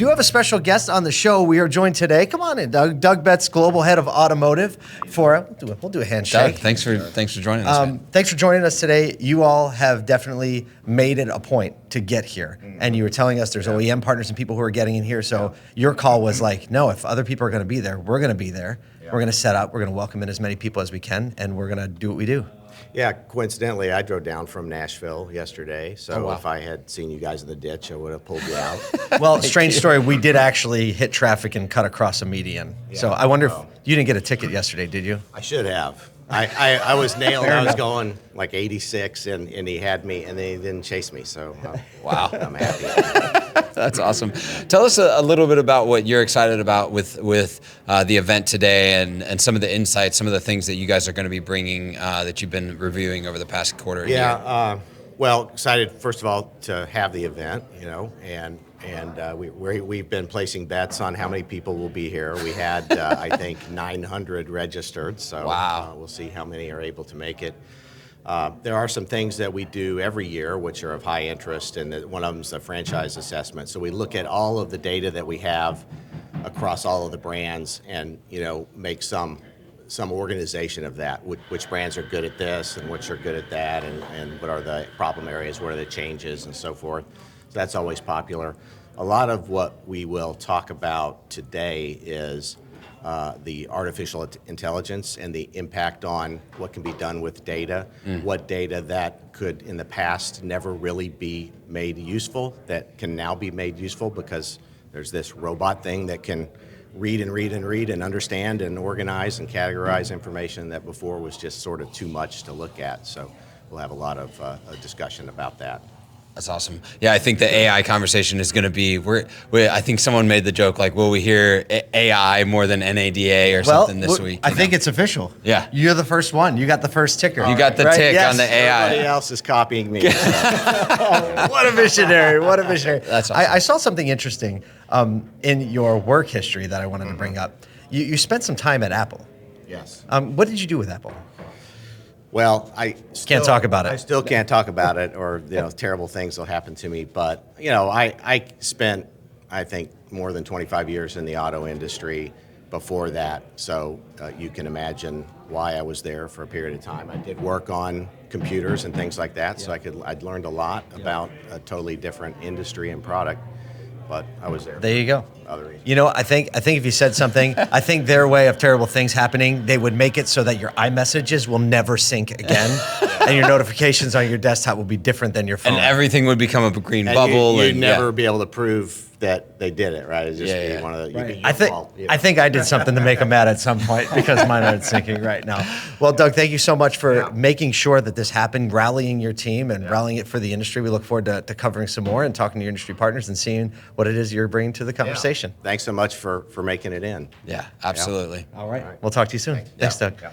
do have a special guest on the show. We are joined today. Come on in, Doug. Doug Betts, Global Head of Automotive. We'll do a handshake. Doug, thanks for joining us. Man. Thanks for joining us today. You all have definitely made it a point to get here. And you were telling us there's OEM partners and people who are getting in here. So your call was like, no, if other people are going to be there, we're going to be there. We're going to set up. We're going to welcome in as many people as we can, and we're going to do what we do. Yeah, coincidentally, I drove down from Nashville yesterday, so if I had seen you guys in the ditch, I would have pulled you out. Well, strange story, we did actually hit traffic and cut across a median. Yeah. So I wonder if you didn't get a ticket yesterday, did you? I should have. I was nailed. I was going like 86, and he had me, and they didn't chase me, so wow. I'm happy. That's awesome. Tell us a little bit about what you're excited about with the event today and some of the insights, some of the things that you guys are going to be bringing that you've been reviewing over the past quarter. Yeah, well, excited, first of all, to have the event, and we've been placing bets on how many people will be here. We had, I think, 900 registered, so wow. We'll see how many are able to make it. There are some things that we do every year which are of high interest, and one of them is the franchise assessment. So we look at all of the data that we have across all of the brands and make some organization of that, which brands are good at this and which are good at that, and what are the problem areas, what are the changes, and so forth. So that's always popular. A lot of what we will talk about today is the artificial intelligence and the impact on what can be done with data, what data that could in the past never really be made useful, that can now be made useful because there's this robot thing that can read and understand and organize and categorize information that before was just sort of too much to look at. So we'll have a lot of discussion about that. That's awesome. Yeah, I think the AI conversation is going to be. I think someone made the joke like, "Will we hear AI more than NADA or something this week?" I think it's official. Yeah, you're the first one. You got the first ticker. You got the tick on the AI. Everybody else is copying me. What a visionary! What a visionary! That's awesome. I saw something interesting in your work history that I wanted to bring up. You spent some time at Apple. Yes. What did you do with Apple? Well, I can't talk about it. I still can't talk about it, or terrible things will happen to me. But I spent, I think, more than 25 years in the auto industry before that. So you can imagine why I was there for a period of time. I did work on computers and things like that, so I'd learned a lot about a totally different industry and product. But I was there. There you go. Other reasons. I think if you said something, I think their way of terrible things happening, they would make it so that your iMessages will never sync again, and your notifications on your desktop will be different than your phone. And everything would become a green bubble. You'd never be able to prove that they did it, right? It'd just be one of the. Right. I think I did something to make them mad at some point because mine aren't syncing right now. Well, Doug, thank you so much for making sure that this happened, rallying your team and rallying it for the industry. We look forward to covering some more and talking to your industry partners and seeing what it is you're bringing to the conversation. Thanks so much for making it in. Yeah, absolutely. All right. We'll talk to you soon. Thanks, Doug. Yeah.